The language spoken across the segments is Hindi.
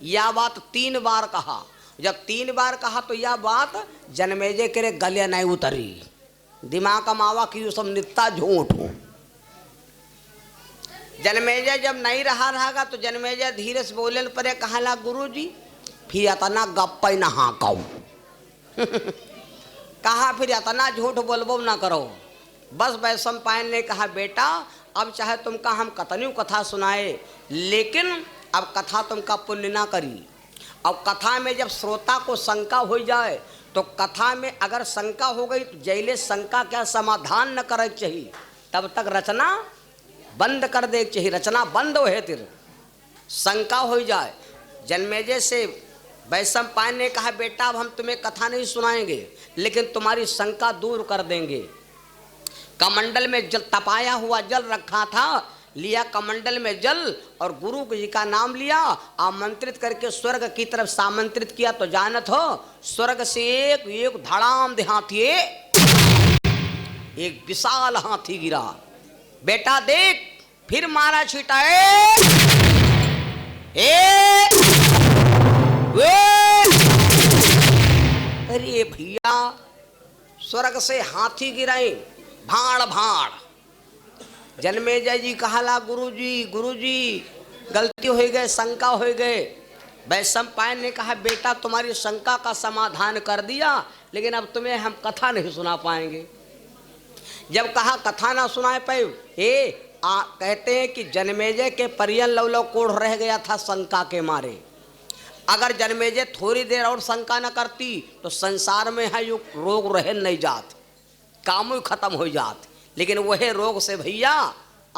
यह बात 3 बार कहा। जब 3 बार कहा तो यह बात जन्मेजय के गले नहीं उतरी। दिमाग का मावा की सब नित्ता झूठ हो। जन्मेजय जब नहीं रहा तो जन्मेजय धीरे से बोले परे कहला गुरुजी फिर इतना गप्पा नहा कहू कहा फिर इतना झूठ बोलबो ना करो। बस वैशंपायन ने कहा बेटा अब चाहे तुमका हम कतनी कथा सुनाए लेकिन अब कथा तुमका पुण्य ना करी। अब कथा में जब श्रोता को शंका हो जाए तो कथा में अगर शंका हो गई तो जैले शंका क्या समाधान न करे चाहिए तब तक रचना बंद कर दे चाहिए। रचना बंद हो है तिर शंका हो जाए। जन्मेजय से वैशंपायन ने कहा बेटा अब हम तुम्हें कथा नहीं सुनाएंगे लेकिन तुम्हारी शंका दूर कर देंगे। कमंडल में जल तपाया हुआ जल रखा था, लिया कमंडल में जल और गुरु जी का नाम लिया, आमंत्रित करके स्वर्ग की तरफ सामंत्रित किया। तो जानत हो स्वर्ग से एक धड़ाम दे हाथी एक विशाल हाथी गिरा। बेटा देख फिर मारा छीटा अरे भैया स्वर्ग से हाथी गिराए भाड़ भाड़। जन्मेजय जी कहला गुरुजी गलती हो गए शंका हो गए। वैशंपायन ने कहा बेटा तुम्हारी शंका का समाधान कर दिया लेकिन अब तुम्हें हम कथा नहीं सुना पाएंगे। जब कहा कथा ना सुना पाए कहते हैं कि जन्मेजय के परियन लवलव कोढ़ रह गया था शंका के मारे। अगर जन्मेजय थोड़ी देर और शंका न करती तो संसार में है यो रोग रह नहीं जात, काम ही खत्म हो जात। लेकिन वह रोग से भैया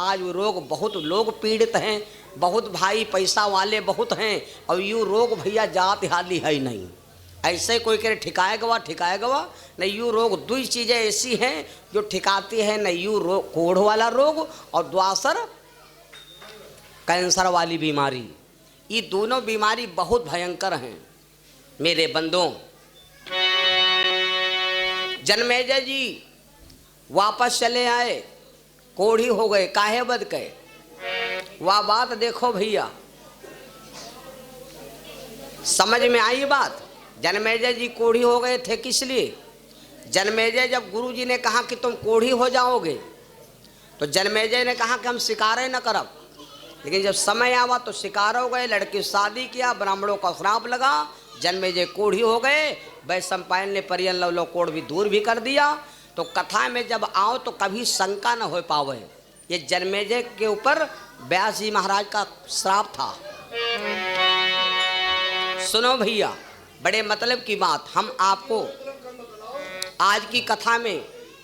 आज वो रोग बहुत लोग पीड़ित हैं, बहुत भाई पैसा वाले बहुत हैं और यू रोग भैया जात हाली है नहीं। ऐसे कोई कह ठिकाए गवा नहीं। यू रोग 2 चीज़ें ऐसी हैं जो ठिकाती है नहीं। यू रोग कोढ़ वाला रोग और द्वासर कैंसर वाली बीमारी। ये दोनों बीमारी बहुत भयंकर हैं मेरे बंदों। जन्मेजय जी वापस चले आए, कोढ़ी हो गए, काहे बद गए। वह बात देखो भैया समझ में आई बात। जन्मेजय जी कोढ़ी हो गए थे किस लिए। जन्मेजय जब गुरु जी ने कहा कि तुम कोढ़ी हो जाओगे तो जन्मेजय ने कहा कि हम शिकारे न करब। लेकिन जब समय आवा तो शिकार हो गए, लड़की शादी किया, ब्राह्मणों का श्राप लगा, जन्मेजय कोढ़ी हो गए। वैशंपायन ने परियन लवलव कोढ़ भी दूर भी कर दिया। तो कथा में जब आओ तो कभी शंका न हो पावे। ये जन्मेजय के ऊपर व्यास जी महाराज का श्राप था। सुनो भैया बड़े मतलब की बात हम आपको आज की कथा में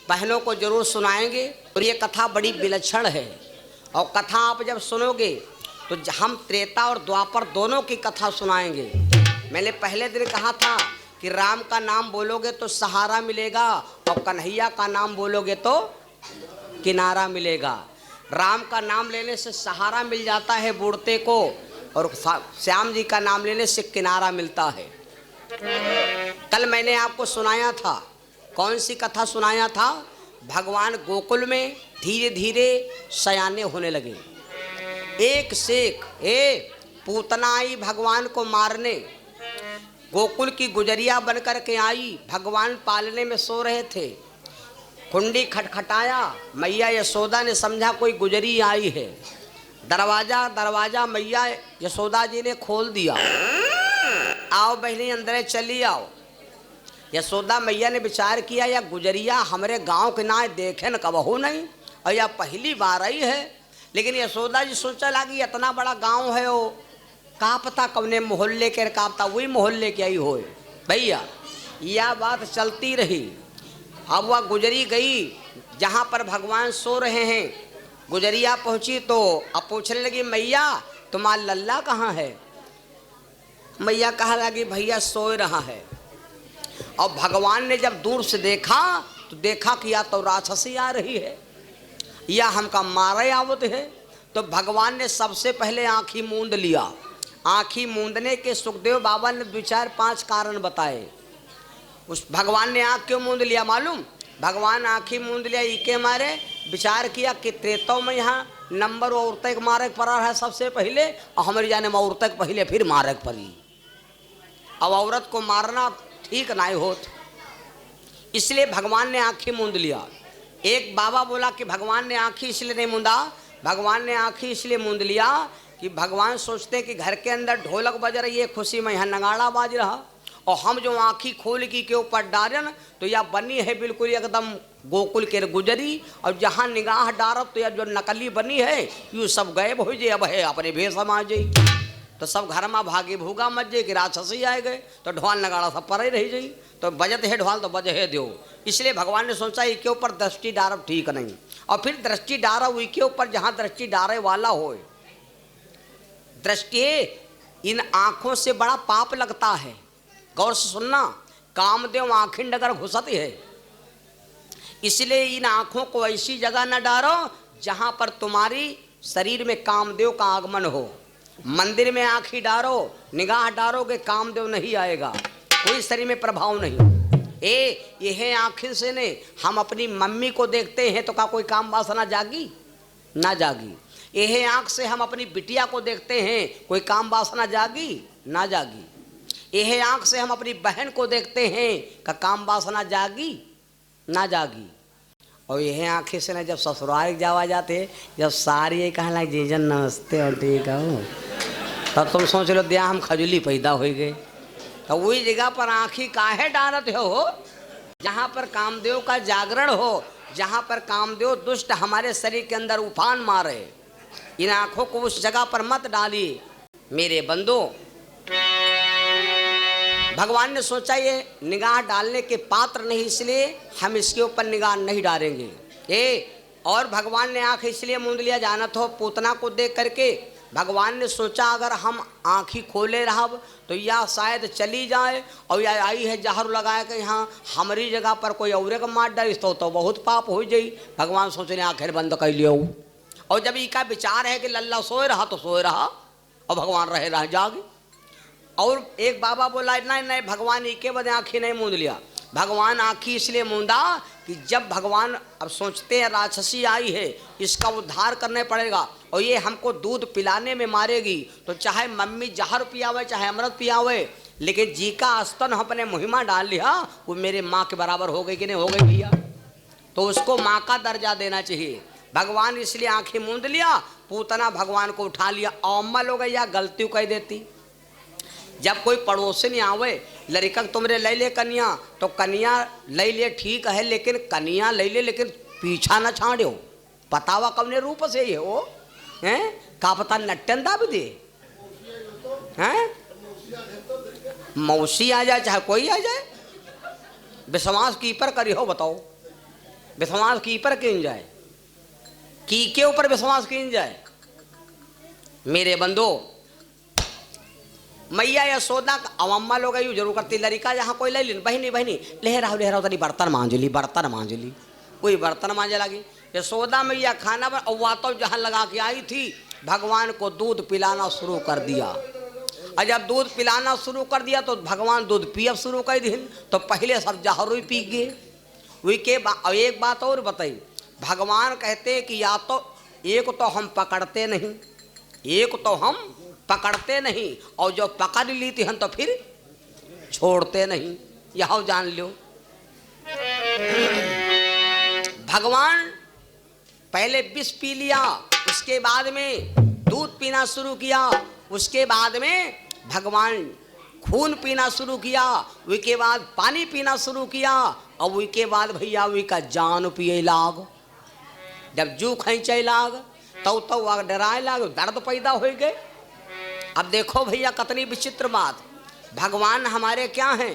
बहनों को जरूर सुनाएंगे और ये कथा बड़ी विलक्षण है। और कथा आप जब सुनोगे तो हम त्रेता और द्वापर दोनों की कथा सुनाएंगे। मैंने पहले दिन कहा था कि राम का नाम बोलोगे तो सहारा मिलेगा और कन्हैया का नाम बोलोगे तो किनारा मिलेगा। राम का नाम लेने से सहारा मिल जाता है बूढ़ते को और श्याम जी का नाम लेने से किनारा मिलता है। कल मैंने आपको सुनाया था, कौन सी कथा सुनाया था। भगवान गोकुल में धीरे धीरे सयाने होने लगे। एक से एक पूतना आई भगवान को मारने। गोकुल की गुजरिया बनकर के आई, भगवान पालने में सो रहे थे। कुंडी खटखटाया, मैया यशोदा ने समझा कोई गुजरी आई है। दरवाजा मैया यशोदा जी ने खोल दिया। आओ बहनी अंदर चली आओ। यशोदा मैया ने विचार किया या गुजरिया हमारे गांव के ना देखे न कबहू नहीं और या पहली बार आई है। लेकिन यशोदा जी सोचा लगी इतना बड़ा गांव है वो का पता कौने मोहल्ले के का पता वही मोहल्ले के आई हो। भैया यह बात चलती रही। अब वह गुजरी गई जहाँ पर भगवान सो रहे हैं। गुजरिया पहुँची तो अब पूछने लगी मैया तुम्हारा लल्ला कहाँ है। मैया कहा लगी भैया सो रहा है। और भगवान ने जब दूर से देखा तो देखा कि या तो राक्षसी आ रही है या हमका मारे आवत है। तो भगवान ने सबसे पहले आँखी मूंद लिया। आँखी मूंदने के सुखदेव बाबा ने 2-4-5 कारण बताए। उस भगवान ने आँख क्यों मूंद लिया मालूम। भगवान आँखी मूंद लिया इके मारे विचार किया कि त्रेतों में यहाँ नंबर औरतें के मारे पड़ा है सबसे पहले, और हमारी जाने में औरतें के पहले फिर मारे पड़ी। अब औरत को मारना ठीक नहीं होत, इसलिए भगवान ने आंखें मूंद लिया। एक बाबा बोला कि भगवान ने आंखें इसलिए नहीं मूंदा, भगवान ने आंखें इसलिए मूंद लिया कि भगवान सोचते कि घर के अंदर ढोलक बज रही है, खुशी में यहाँ नगाड़ा बाज रहा, और हम जो आँखी खोल की के ऊपर डारन तो यह बनी है बिल्कुल एकदम गोकुल के गुजरी, और जहाँ निगाह डारब तो यह जो नकली बनी है यू सब गायब हो जाए, अब है अपने भेष समा जाई। तो सब घर में भागे भूगा मत जाए कि राक्षसी आए गए, तो ढोल नगाड़ा सब पर ही रही जाई, तो बजत है ढोल तो बज है दो। इसलिए भगवान ने सोचा इसके ऊपर दृष्टि डारब ठीक नहीं, और फिर दृष्टि डारब उसके ऊपर जहाँ दृष्टि डारे वाला हो। दृष्टि इन आँखों से बड़ा पाप लगता है, गौर से सुनना, कामदेव आँखें डगर घुसती है, इसलिए इन आँखों को ऐसी जगह न डारो जहाँ पर तुम्हारी शरीर में कामदेव का आगमन हो। मंदिर में आँखें डारो, निगाह डारोगे कामदेव नहीं आएगा, कोई शरीर में प्रभाव नहीं। यह आँखें से ने हम अपनी मम्मी को देखते हैं तो क्या कोई काम वासना जागी ना जागी? यह आँख से हम अपनी बिटिया को देखते हैं, कोई काम वासना जागी ना जागी? यह आँख से हम अपनी बहन को देखते हैं, का काम वासना जागी ना जागी? और यह आँखें से ना जब ससुराल जावा जाते, जब सारी कहने लगे जीजन नमस्ते और ठीक हो, तब तुम सोच लो दिया हम खजुली पैदा हो गए। तो वही जगह पर आँखी काहे डालते हो जहाँ पर कामदेव का जागरण हो, जहाँ पर कामदेव दुष्ट हमारे शरीर के अंदर उफान मारे। इन आँखों को उस जगह पर मत डालिए मेरे बंदो। भगवान ने सोचा ये निगाह डालने के पात्र नहीं, इसलिए हम इसके ऊपर निगाह नहीं डालेंगे। और भगवान ने आँख इसलिए मूंद लिया, जानत हो पूतना को देख करके भगवान ने सोचा अगर हम आँखी खोले रहा तो या शायद चली जाए, और या आई है जहर लगाए कि यहाँ हमारी जगह पर कोई और का मार डाली तो बहुत पाप हो जाई। भगवान सोचने आखिर बंद कर लियो, और जब इसका विचार है कि लल्ला सोए रहा तो सोए रहा, और भगवान रहे रह जागे। और एक बाबा बोला नहीं नहीं भगवान के बदे आँखी नहीं मूंद लिया, भगवान आँखी इसलिए मूंदा कि जब भगवान अब सोचते हैं राक्षसी आई है इसका उद्धार करने पड़ेगा, और ये हमको दूध पिलाने में मारेगी, तो चाहे मम्मी जहर पियावे चाहे अमृत पियावे, लेकिन जी का स्तन अपने मुहिमा डाल लिया, वो मेरे माँ के बराबर हो गई कि नहीं हो गई भैया, तो उसको माँ का दर्जा देना चाहिए। भगवान इसलिए आँखें मूंद लिया, पूतना भगवान को उठा लिया। अमल हो गई या गलती कह देती, जब कोई पड़ोसी आवे लड़का तुमरे ले ले कन्या, तो कन्या ले ले ठीक है, लेकिन कन्या ले ले लेकिन पीछा न छाड़ो, पतावा कवने रूप से ये हो हैं, का पता नट्टन दाब दे हैं, मौसी आ जाए चाहे कोई आ जाए, विश्वास की पर करी हो बताओ, विश्वास की पर किन जाए, की के ऊपर विश्वास किन जाए मेरे बंदो। मैया यशोदा अवम्मा लोग यू जरूर करती, लड़का जहाँ कोई ले लीन बहनी बहनी ले रहा तरी बर्तन मांझ ली, बर्तन मांझ ली, कोई बर्तन मांझे लगी। यशोदा मैया खाना बन और तो जहाँ लगा के आई थी, भगवान को दूध पिलाना शुरू कर दिया। और जब दूध पिलाना शुरू कर दिया तो भगवान दूध पिया शुरू कर दिन, तो पहले सब जहर ही पी गए। वही के एक बात और बताई, भगवान कहते हैं कि या तो एक तो हम पकड़ते नहीं, एक तो हम पकड़ते नहीं, और जो पकड़ ली थी हम तो फिर छोड़ते नहीं, यह जान लो। भगवान पहले विष पी लिया, उसके बाद में दूध पीना शुरू किया, उसके बाद में भगवान खून पीना शुरू किया, उसके बाद पानी पीना शुरू किया, और उसके बाद भैया उसका जान पिए लाग। जब जू खींचे लाग तो डराए लाग, दर्द पैदा हो गए। अब देखो भैया कितनी विचित्र बात, भगवान हमारे क्या हैं,